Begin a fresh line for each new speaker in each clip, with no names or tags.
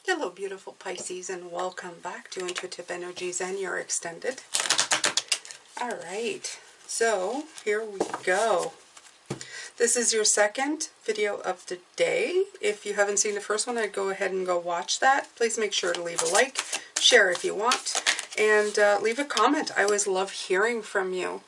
Hello beautiful Pisces, and welcome back to Intuitive Energies and your extended. Alright, so here we go. This is your second video of the day. If you haven't seen the first one, I'd go ahead and go watch that. Please make sure to leave a like, share if you want, and leave a comment. I always love hearing from you.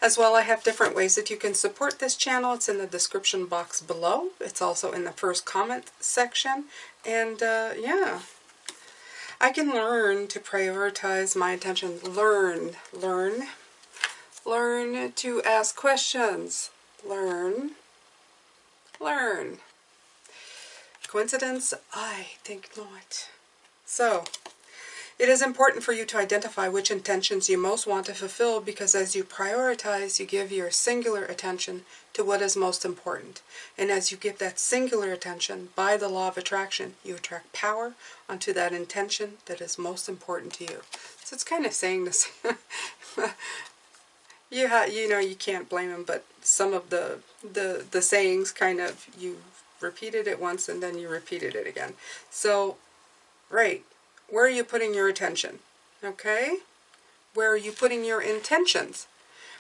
As well, I have different ways that you can support this channel. It's in the description box below. It's also in the first comment section. And yeah, I can learn to prioritize my attention. Learn to ask questions. Learn. Coincidence? I think not. So, it is important for you to identify which intentions you most want to fulfill, because as you prioritize, you give your singular attention to what is most important. And as you give that singular attention, by the law of attraction, you attract power onto that intention that is most important to you. So it's kind of saying this. You know, you can't blame them, but some of the sayings kind of, you repeated it once and then you repeated it again. So, right. Where are you putting your attention? Okay? Where are you putting your intentions?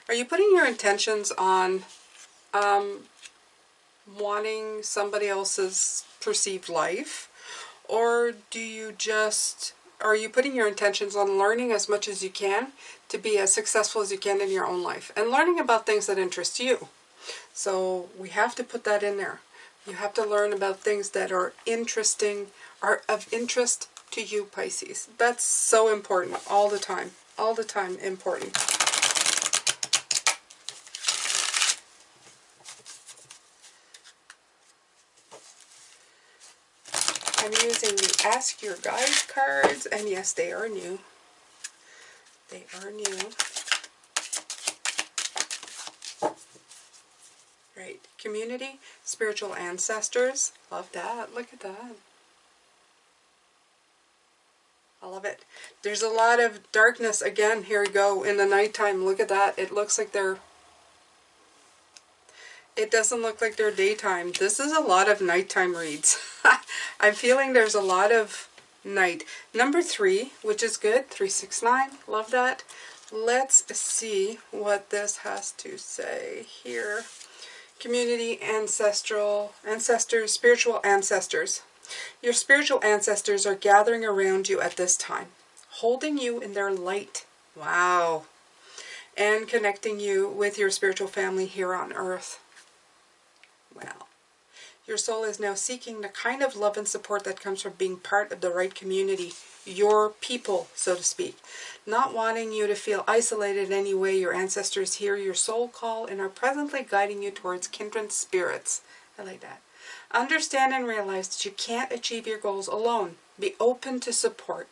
Are you putting your intentions on wanting somebody else's perceived life? Or are you putting your intentions on learning as much as you can to be as successful as you can in your own life? And learning about things that interest you. So we have to put that in there. You have to learn about things that are interesting, are of interest to you, Pisces. That's so important all the time. All the time important. I'm using the Ask Your Guides cards, and yes, they are new. They are new. Right. Community, spiritual ancestors. Love that. Look at that. I love it. There's a lot of darkness. Again, here we go. In the nighttime, look at that. It looks like it doesn't look like they're daytime. This is a lot of nighttime reads. I'm feeling there's a lot of night. Number 3, which is good. 369. Love that. Let's see what this has to say here. Community, ancestors, spiritual ancestors. Your spiritual ancestors are gathering around you at this time, holding you in their light. Wow. And connecting you with your spiritual family here on earth. Well, your soul is now seeking the kind of love and support that comes from being part of the right community, your people, so to speak. Not wanting you to feel isolated in any way, your ancestors hear your soul call and are presently guiding you towards kindred spirits. I like that. Understand and realize that you can't achieve your goals alone. Be open to support.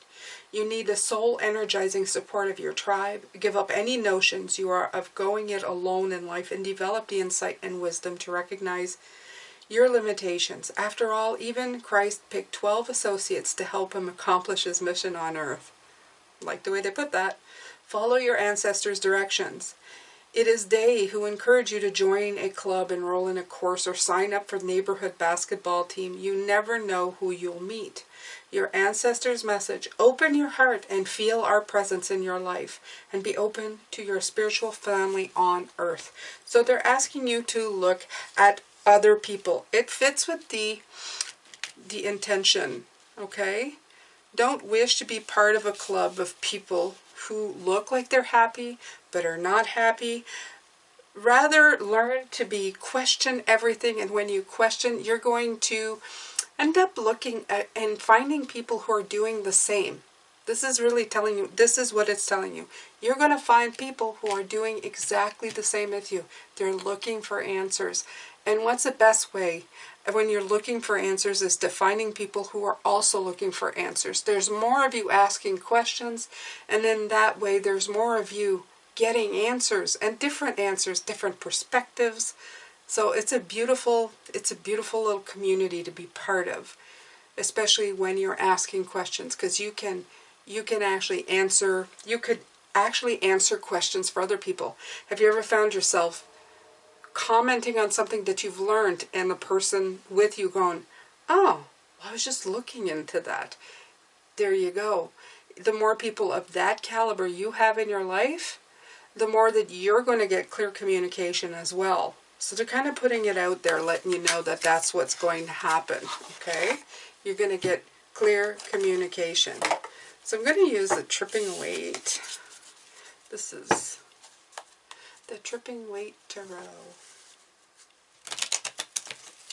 You need the soul-energizing support of your tribe. Give up any notions you are of going it alone in life, and develop the insight and wisdom to recognize your limitations. After all, even Christ picked 12 associates to help him accomplish his mission on earth. Like the way they put that. Follow your ancestors' directions. It is they who encourage you to join a club, enroll in a course, or sign up for neighborhood basketball team. You never know who you'll meet. Your ancestors' message: open your heart and feel our presence in your life, and be open to your spiritual family on earth. So they're asking you to look at other people. It fits with the intention, okay? Don't wish to be part of a club of people who look like they're happy but are not happy. Rather, learn to question everything, and when you question, you're going to end up looking at and finding people who are doing the same. This is really telling you, this is what it's telling you. You're going to find people who are doing exactly the same as you. They're looking for answers. And what's the best way when you're looking for answers is to finding people who are also looking for answers. There's more of you asking questions, and in that way there's more of you getting answers, and different perspectives. So it's a beautiful little community to be part of, especially when you're asking questions, because you could actually answer questions for other people. Have you ever found yourself commenting on something that you've learned and the person with you going, oh, Well, I was just looking into that. There you go. The more people of that caliber you have in your life, the more that you're going to get clear communication as well. So they're kind of putting it out there, letting you know that that's what's going to happen, okay? You're going to get clear communication. So I'm going to use the tripping weight. This is the tripping weight tarot.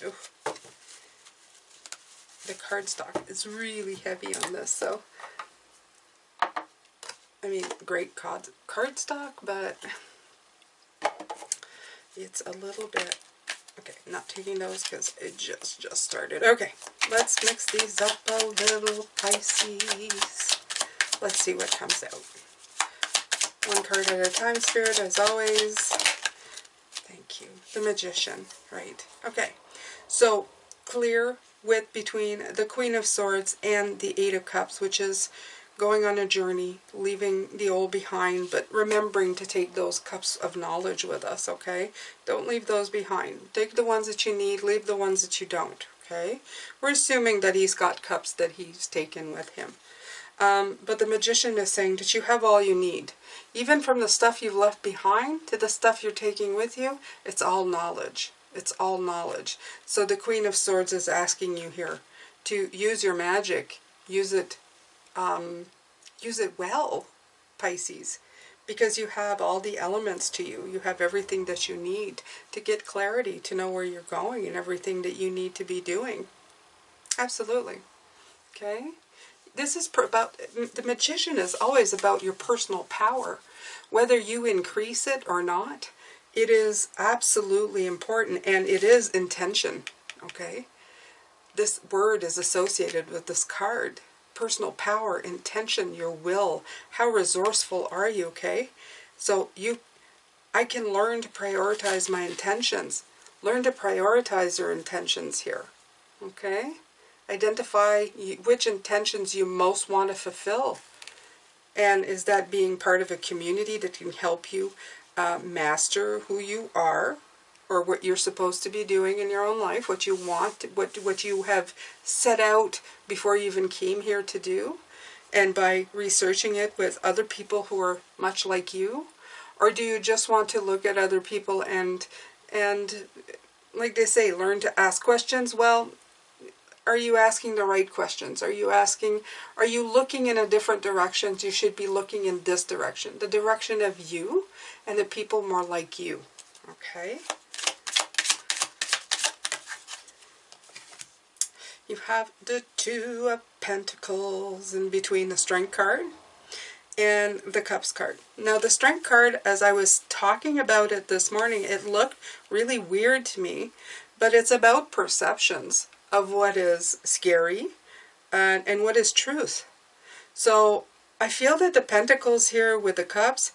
Oh, the cardstock is really heavy on this, so I mean, great cardstock, but it's a little bit, okay, not taking those because it just started. Okay, let's mix these up a little, Pisces. Let's see what comes out. One card at a time, Spirit, as always. Thank you. The Magician, right. Okay, so clear width between the Queen of Swords and the Eight of Cups, which is going on a journey, leaving the old behind, but remembering to take those cups of knowledge with us, okay? Don't leave those behind. Take the ones that you need, leave the ones that you don't, okay? We're assuming that he's got cups that he's taken with him. But the Magician is saying that you have all you need. Even from the stuff you've left behind to the stuff you're taking with you, it's all knowledge. It's all knowledge. So the Queen of Swords is asking you here to use your magic, use it well, Pisces, because you have all the elements to you. You have everything that you need to get clarity, to know where you're going and everything that you need to be doing. Absolutely. Okay? This is about, the Magician is always about your personal power. Whether you increase it or not, it is absolutely important, and it is intention. Okay? This word is associated with this card. Personal power, intention, your will. How resourceful are you, okay? So I can learn to prioritize my intentions. Learn to prioritize your intentions here, okay? Identify which intentions you most want to fulfill. And is that being part of a community that can help you master who you are, or what you're supposed to be doing in your own life, what you want, what you have set out before you even came here to do, and by researching it with other people who are much like you? Or do you just want to look at other people and like they say, learn to ask questions? Well, are you asking the right questions? Are you looking in a different direction? You should be looking in this direction, the direction of you and the people more like you, okay? You have the Two of Pentacles in between the Strength card and the Cups card. Now the Strength card, as I was talking about it this morning, it looked really weird to me, but it's about perceptions of what is scary and what is truth. So I feel that the Pentacles here with the Cups,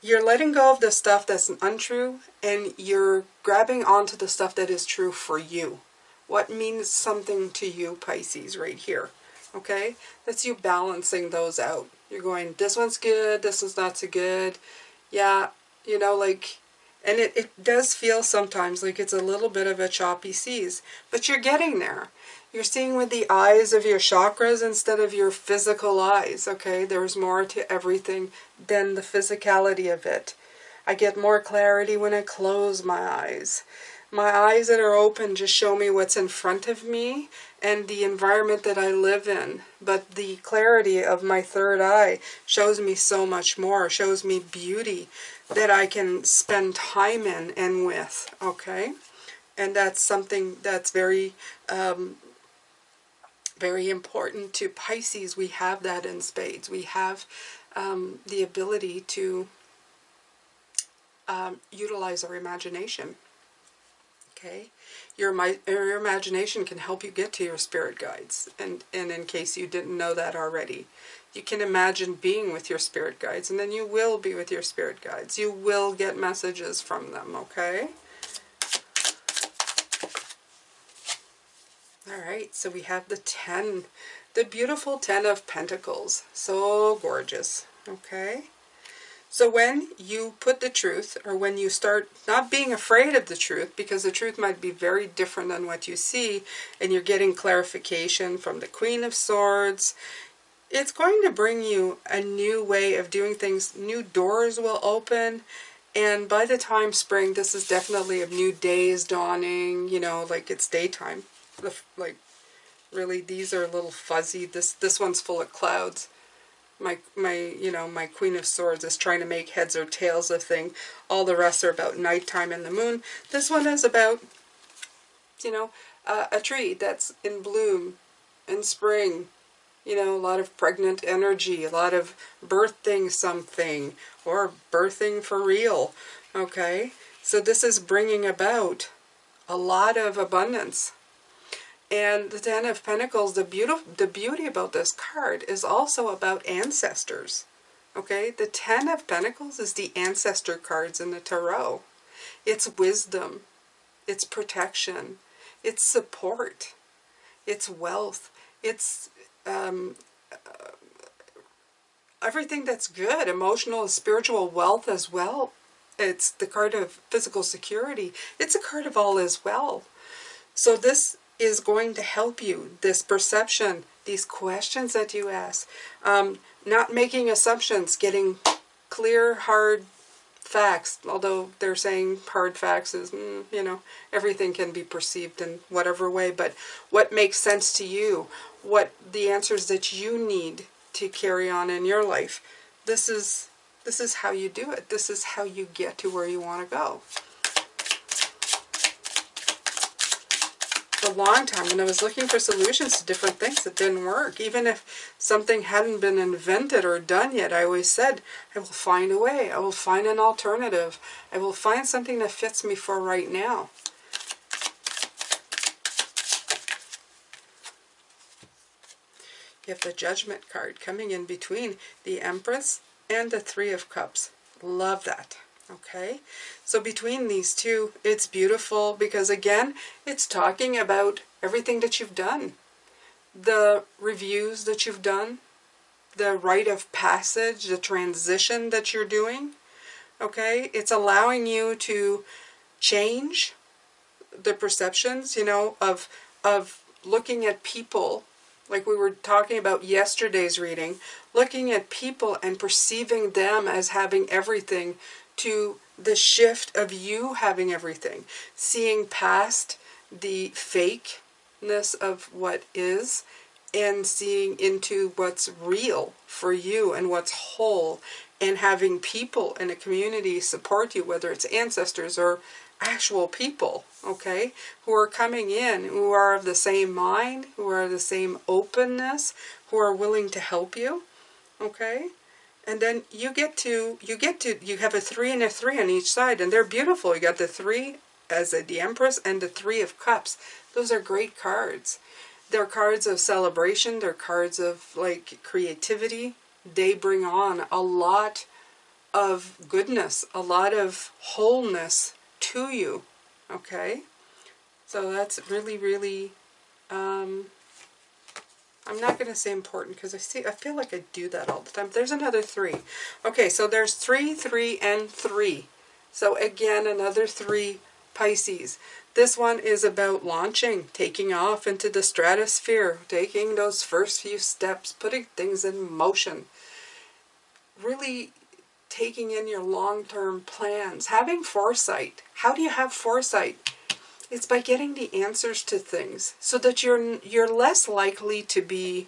you're letting go of the stuff that's untrue and you're grabbing onto the stuff that is true for you. What means something to you, Pisces, right here, okay? That's you balancing those out. You're going, this one's good, this one's not so good. Yeah, you know, like, and it does feel sometimes like it's a little bit of a choppy seas, but you're getting there. You're seeing with the eyes of your chakras instead of your physical eyes, okay? There's more to everything than the physicality of it. I get more clarity when I close my eyes. My eyes that are open just show me what's in front of me and the environment that I live in. But the clarity of my third eye shows me so much more, shows me beauty that I can spend time in and with, okay? And that's something that's very, very important to Pisces. We have that in spades. We have the ability to utilize our imagination. Okay, your imagination can help you get to your spirit guides, and in case you didn't know that already, you can imagine being with your spirit guides, and then you will be with your spirit guides. You will get messages from them, okay? Alright, so we have the 10, the beautiful 10 of Pentacles. So gorgeous, okay? So when you put the truth, or when you start not being afraid of the truth, because the truth might be very different than what you see, and you're getting clarification from the Queen of Swords, it's going to bring you a new way of doing things. New doors will open. And by the time spring, this is definitely a new day is dawning, you know, like it's daytime. Like, really, these are a little fuzzy. This one's full of clouds. My Queen of Swords is trying to make heads or tails of thing. All the rest are about nighttime and the moon. This one is about, a tree that's in bloom in spring. A lot of pregnant energy, a lot of birthing something, or birthing for real, okay? So this is bringing about a lot of abundance. And the Ten of Pentacles, the beauty about this card is also about ancestors, okay? The Ten of Pentacles is the ancestor cards in the Tarot. It's wisdom, it's protection, it's support, it's wealth, it's everything that's good, emotional, spiritual wealth as well. It's the card of physical security. It's a card of all as well. So this is going to help you, this perception, these questions that you ask, not making assumptions, getting clear, hard facts, although they're saying hard facts is, everything can be perceived in whatever way, but what makes sense to you, what the answers that you need to carry on in your life, this is how you do it. This is how you get to where you want to go. For a long time, when I was looking for solutions to different things that didn't work, even if something hadn't been invented or done yet, I always said, I will find a way. I will find an alternative. I will find something that fits me for right now. You have the Judgment card coming in between the Empress and the Three of Cups. Love that. Okay, so between these two, it's beautiful because, again, it's talking about everything that you've done. The reviews that you've done, the rite of passage, the transition that you're doing. Okay, it's allowing you to change the perceptions, of looking at people, like we were talking about yesterday's reading, looking at people and perceiving them as having everything, to the shift of you having everything, seeing past the fakeness of what is and seeing into what's real for you and what's whole, and having people in a community support you, whether it's ancestors or actual people, okay, who are coming in, who are of the same mind, who are the same openness, who are willing to help you, okay? And then you have a 3 and a 3 on each side, and they're beautiful. You got the 3 as the Empress and the 3 of Cups. Those are great cards. They're cards of celebration. They're cards of, like, creativity. They bring on a lot of goodness, a lot of wholeness to you, okay? So that's really, really, I'm not going to say important because I feel like I do that all the time. There's another 3. Okay, so there's 3, 3, and 3. So again, another 3 Pisces. This one is about launching, taking off into the stratosphere, taking those first few steps, putting things in motion. Really taking in your long-term plans, having foresight. How do you have foresight? It's by getting the answers to things so that you're less likely to be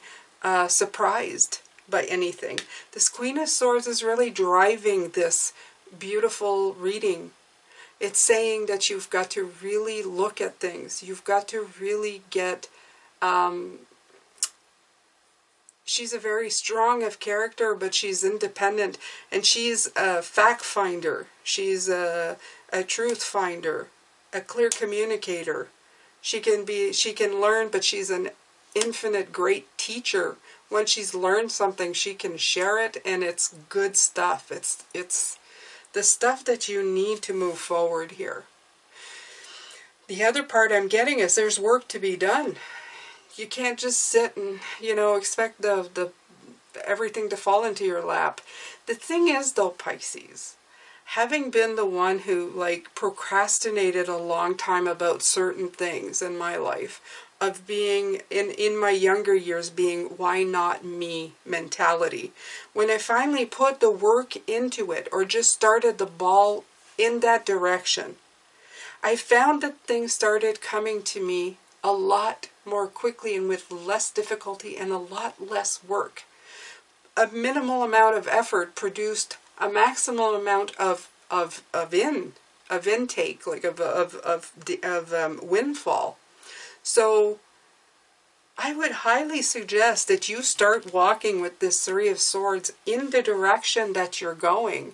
surprised by anything. This Queen of Swords is really driving this beautiful reading. It's saying that you've got to really look at things. You've got to really get... she's a very strong of character, but she's independent, and she's a fact finder. She's a truth finder, a clear communicator. She can learn, but she's an infinite great teacher. When she's learned something, she can share it, and it's good stuff. It's the stuff that you need to move forward here. The other part I'm getting is there's work to be done. You can't just sit and, expect the everything to fall into your lap. The thing is though, Pisces, having been the one who like procrastinated a long time about certain things in my life, of being in my younger years being why not me mentality, when I finally put the work into it or just started the ball in that direction, I found that things started coming to me a lot more quickly and with less difficulty and a lot less work. A minimal amount of effort produced a maximum amount of intake, like of windfall. So I would highly suggest that you start walking with this Three of Swords in the direction that you're going.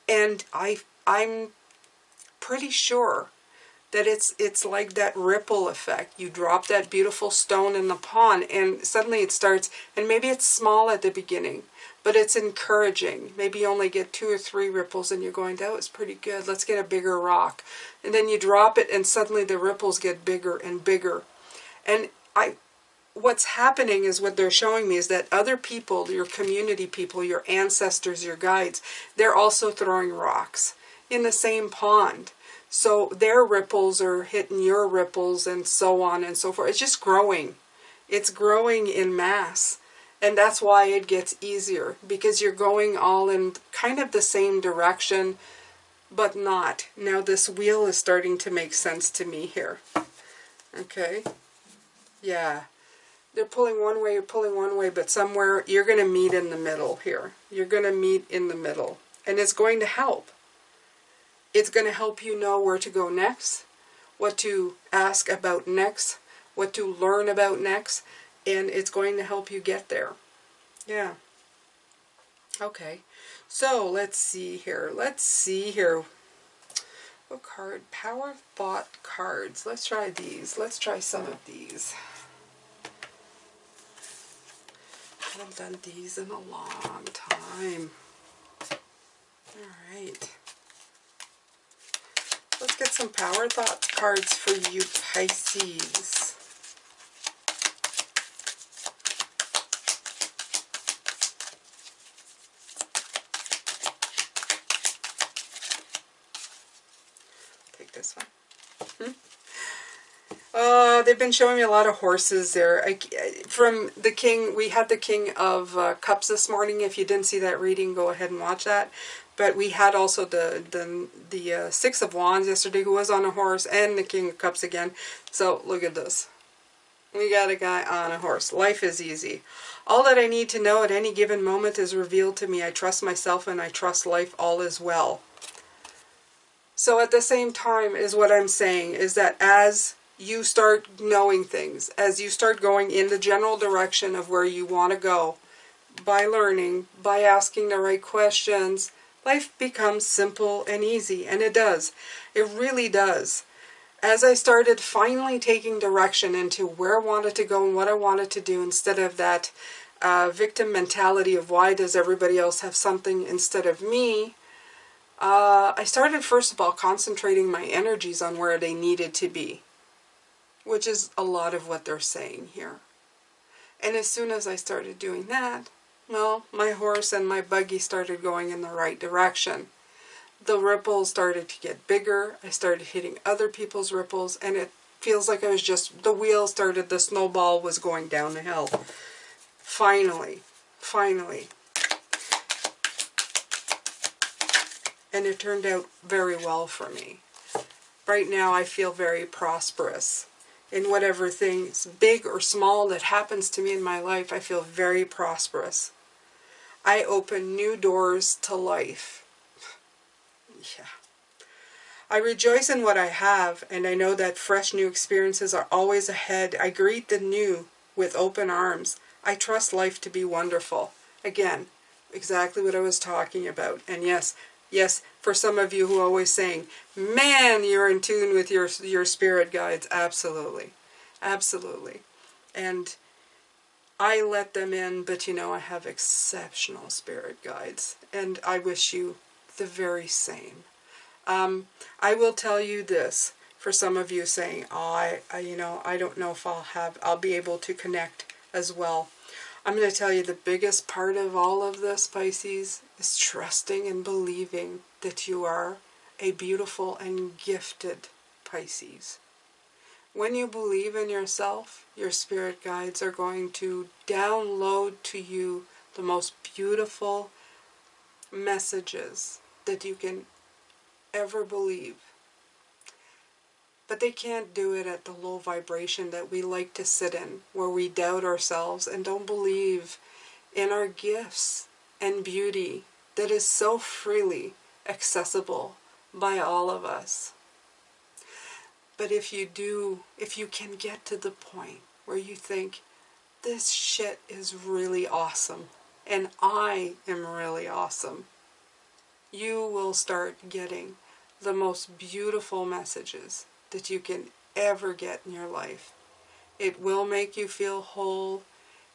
And I'm pretty sure that it's like that ripple effect. You drop that beautiful stone in the pond and suddenly it starts, and maybe it's small at the beginning, but it's encouraging. Maybe you only get 2 or 3 ripples and you're going, that was pretty good, let's get a bigger rock. And then you drop it and suddenly the ripples get bigger and bigger. And what's happening is, what they're showing me is that other people, your community people, your ancestors, your guides, they're also throwing rocks in the same pond. So their ripples are hitting your ripples and so on and so forth. It's just growing. It's growing in mass. And that's why it gets easier, because you're going all in kind of the same direction, but not. Now this wheel is starting to make sense to me here. Okay? Yeah. They're pulling one way, you're pulling one way, but somewhere you're going to meet in the middle here. You're going to meet in the middle. And it's going to help. It's going to help you know where to go next, what to ask about next, what to learn about next, and it's going to help you get there. Yeah. Okay. So let's see here. Let's see here. What card? Power Thought cards. Let's try these. Let's try some of these. I haven't done these in a long time. All right. Let's get some Power Thought cards for you, Pisces. Take this one. They've been showing me a lot of horses there. From the King, we had the King of Cups this morning. If you didn't see that reading, go ahead and watch that. But we had also the Six of Wands yesterday, who was on a horse, and the King of Cups again. So look at this. We got a guy on a horse. Life is easy. All that I need to know at any given moment is revealed to me. I trust myself and I trust life. All is well. So at the same time is what I'm saying, is that as you start knowing things, as you start going in the general direction of where you want to go, by learning, by asking the right questions, life becomes simple and easy. And it does. It really does. As I started finally taking direction into where I wanted to go and what I wanted to do, instead of that victim mentality of why does everybody else have something instead of me, I started first of all concentrating my energies on where they needed to be, which is a lot of what they're saying here. And as soon as I started doing that, well, my horse and my buggy started going in the right direction. The ripples started to get bigger. I started hitting other people's ripples, and it feels like I was just, the wheel started, the snowball was going down the hill. Finally. And it turned out very well for me. Right now I feel very prosperous. In whatever things, big or small, that happens to me in my life, I feel very prosperous. I open new doors to life. Yeah. I rejoice in what I have, and I know that fresh new experiences are always ahead. I greet the new with open arms. I trust life to be wonderful. Again, exactly what I was talking about. And yes, for some of you who are always saying, man, you're in tune with your spirit guides. Absolutely. Absolutely. And I let them in, but you know, I have exceptional spirit guides. And I wish you the very same. I will tell you this, for some of you saying, oh, I don't know if I'll be able to connect as well. I'm going to tell you the biggest part of all of this, Pisces, is trusting and believing that you are a beautiful and gifted Pisces. When you believe in yourself, your spirit guides are going to download to you the most beautiful messages that you can ever believe. But they can't do it at the low vibration that we like to sit in, where we doubt ourselves and don't believe in our gifts and beauty that is so freely accessible by all of us. But if you can get to the point where you think, this shit is really awesome, and I am really awesome, you will start getting the most beautiful messages that you can ever get in your life. It will make you feel whole.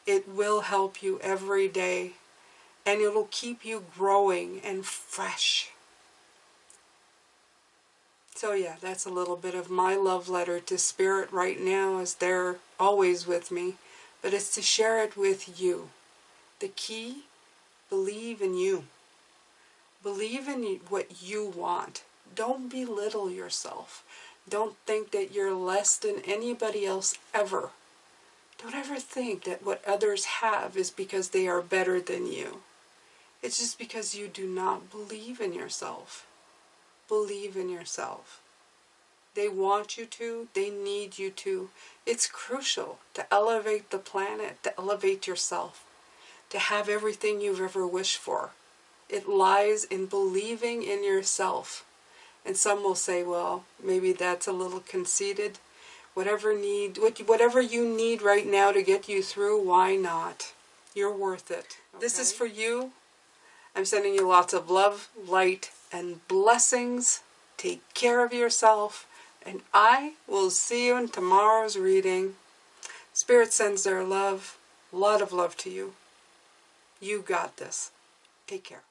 It will help you every day. And it'll keep you growing and fresh. So yeah, that's a little bit of my love letter to Spirit right now, as they're always with me. But it's to share it with you. The key, believe in you. Believe in what you want. Don't belittle yourself. Don't think that you're less than anybody else ever. Don't ever think that what others have is because they are better than you. It's just because you do not believe in yourself. Believe in yourself. They want you to. They need you to. It's crucial to elevate the planet, to elevate yourself, to have everything you've ever wished for. It lies in believing in yourself. And some will say, well, maybe that's a little conceited. Whatever you need right now to get you through, why not? You're worth it. Okay? This is for you. I'm sending you lots of love, light, and blessings. Take care of yourself. And I will see you in tomorrow's reading. Spirit sends their love. A lot of love to you. You got this. Take care.